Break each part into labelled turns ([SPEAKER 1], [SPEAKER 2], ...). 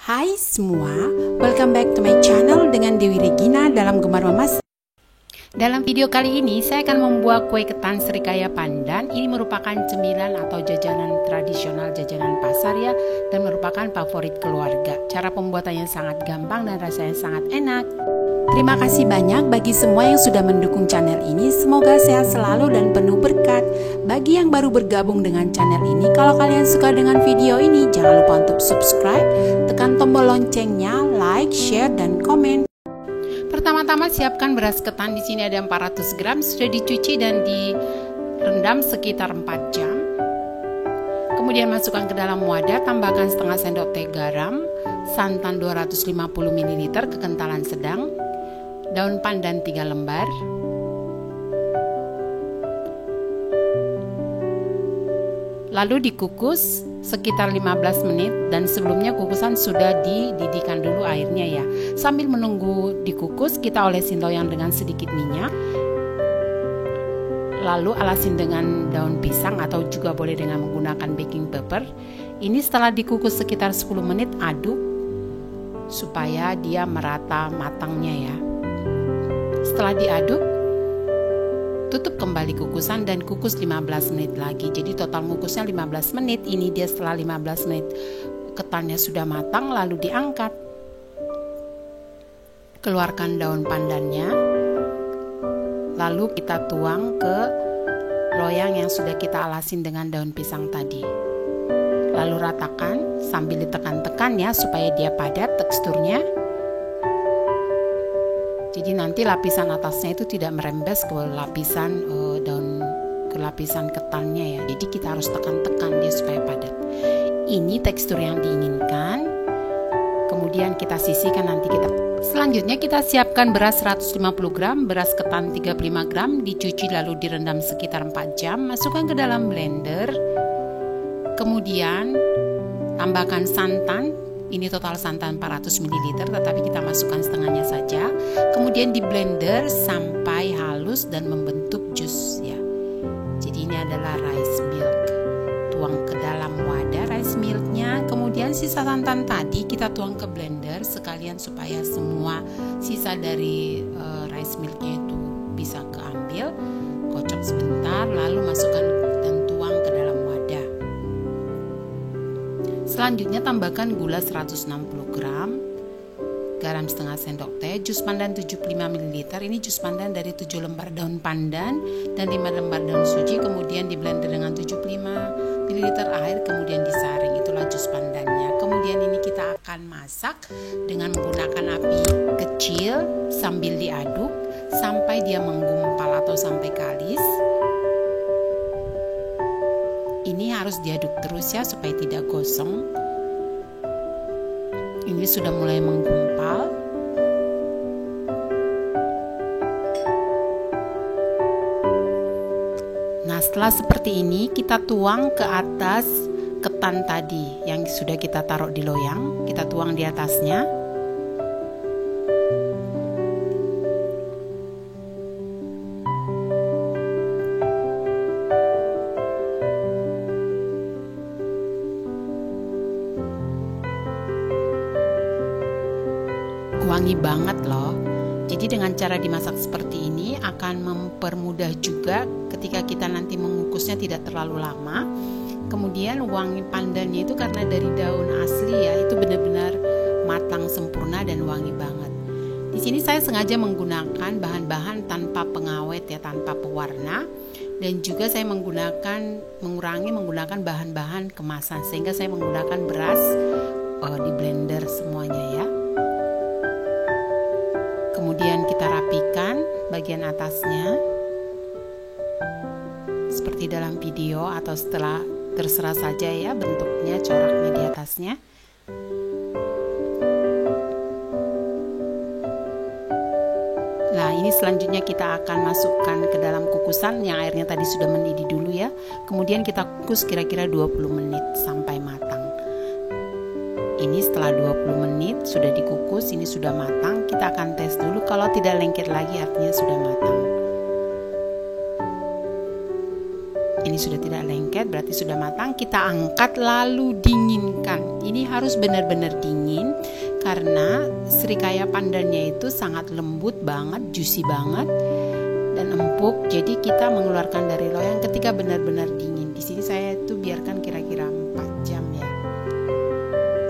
[SPEAKER 1] Hai semua, welcome back to my channel dengan Dewi Regina dalam Gemar Mamas. Dalam video kali ini saya akan membuat kue ketan Srikaya Pandan. Ini merupakan cemilan atau jajanan tradisional, jajanan pasar ya, dan merupakan favorit keluarga. Cara pembuatannya sangat gampang dan rasanya sangat enak. Terima kasih banyak bagi semua yang sudah mendukung channel ini. Semoga sehat selalu dan penuh berkat. Bagi yang baru bergabung dengan channel ini, kalau kalian suka dengan video ini, jangan lupa untuk subscribe, tekan tombol loncengnya, like, share, dan komen. Pertama-tama siapkan beras ketan. Di sini ada 400 gram, sudah dicuci dan direndam sekitar 4 jam. Kemudian masukkan ke dalam wadah, tambahkan setengah sendok teh garam, santan 250 ml kekentalan sedang, daun pandan 3 lembar, lalu dikukus sekitar 15 menit, dan sebelumnya kukusan sudah dididihkan dulu airnya ya. Sambil menunggu dikukus, kita olesin loyang dengan sedikit minyak, lalu alasin dengan daun pisang atau juga boleh dengan menggunakan baking paper. Ini setelah dikukus sekitar 10 menit, aduk supaya dia merata matangnya ya. Setelah diaduk, tutup kembali kukusan dan kukus 15 menit lagi. Jadi total kukusnya 15 menit. Ini dia setelah 15 menit ketannya sudah matang, lalu diangkat. Keluarkan daun pandannya, lalu kita tuang ke loyang yang sudah kita alasin dengan daun pisang tadi. Lalu ratakan sambil ditekan-tekan ya supaya dia padat teksturnya. Jadi nanti lapisan atasnya itu tidak merembes ke lapisan ke lapisan ketannya ya. Jadi kita harus tekan-tekan dia supaya padat. Ini tekstur yang diinginkan. Kemudian kita sisihkan nanti kita. Selanjutnya kita siapkan beras 150 gram, beras ketan 35 gram, dicuci lalu direndam sekitar 4 jam. Masukkan ke dalam blender. Kemudian tambahkan santan. Ini total santan 400 ml, tetapi kita masukkan setengahnya saja. Kemudian di blender sampai halus dan membentuk jus ya. Jadi ini adalah rice milk. Tuang ke dalam wadah rice milknya. Kemudian sisa santan tadi kita tuang ke blender sekalian supaya semua sisa dari rice milknya itu bisa keambil. Kocok sebentar, lalu masukkan dan tuang ke dalam wadah. Selanjutnya tambahkan gula 160 gram, garam setengah sendok teh, jus pandan 75 ml. Ini jus pandan dari 7 lembar daun pandan dan 5 lembar daun suji. Kemudian di blender dengan 75 ml air, kemudian disaring. Itulah jus pandannya. Kemudian ini kita akan masak dengan menggunakan api kecil sambil diaduk sampai dia menggumpal atau sampai kalis. Ini harus diaduk terus ya supaya tidak gosong. Ini sudah mulai menggumpal. Nah, setelah seperti ini kita tuang ke atas ketan tadi yang sudah kita taruh di loyang. Kita tuang di atasnya. Wangi banget loh. Jadi dengan cara dimasak seperti ini akan mempermudah juga ketika kita nanti mengukusnya tidak terlalu lama. Kemudian wangi pandannya itu karena dari daun asli ya, itu benar-benar matang sempurna dan wangi banget. Di sini saya sengaja menggunakan bahan-bahan tanpa pengawet ya, tanpa pewarna, dan juga saya mengurangi menggunakan bahan-bahan kemasan sehingga saya menggunakan beras di blender semuanya ya. Kemudian kita rapikan bagian atasnya seperti dalam video atau setelah, terserah saja ya bentuknya, coraknya di atasnya. Nah, ini selanjutnya kita akan masukkan ke dalam kukusan yang airnya tadi sudah mendidih dulu ya. Kemudian kita kukus kira-kira 20 menit sampai matang. Ini setelah 20 menit sudah dikukus, ini sudah matang. Kita akan tes dulu, kalau tidak lengket lagi artinya sudah matang. Ini ini sudah tidak lengket, berarti sudah matang. Kita angkat lalu dinginkan. Ini harus benar-benar dingin karena serikaya pandannya itu sangat lembut banget, juicy banget dan empuk. Jadi kita mengeluarkan dari loyang ketika benar-benar dingin. Di sini saya tuh biarkan kira-kira 4 jam ya.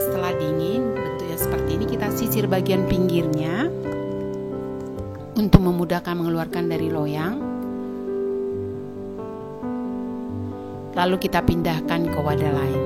[SPEAKER 1] Setelah dingin, bentuknya seperti ini, kita sisir bagian pinggirnya untuk memudahkan mengeluarkan dari loyang. Lalu kita pindahkan ke wadah lain.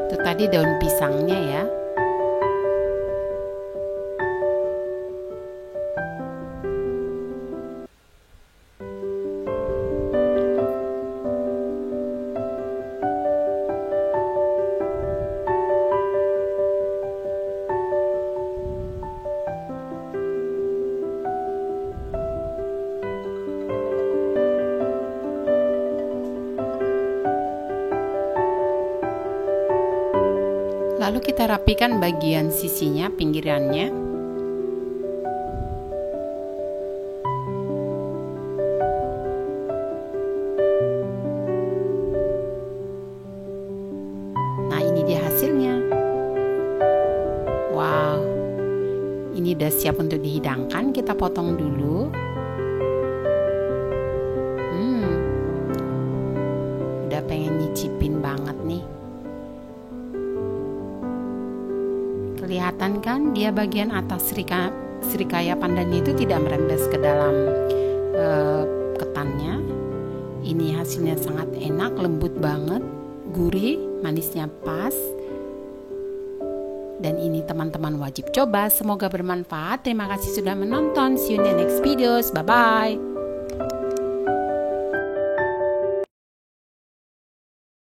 [SPEAKER 1] Itu tadi daun pisangnya ya. Lalu kita rapikan bagian sisinya, pinggirannya. Nah, ini dia hasilnya. Wow, ini udah siap untuk dihidangkan. Kita potong dulu. Udah pengen nyicipin banget nih. Kelihatan kan dia bagian atas serikaya pandannya itu tidak merembes ke dalam ketannya. Ini hasilnya sangat enak, lembut banget, gurih, manisnya pas. Dan ini teman-teman wajib coba. Semoga bermanfaat. Terima kasih sudah menonton. See you in the next videos. Bye bye.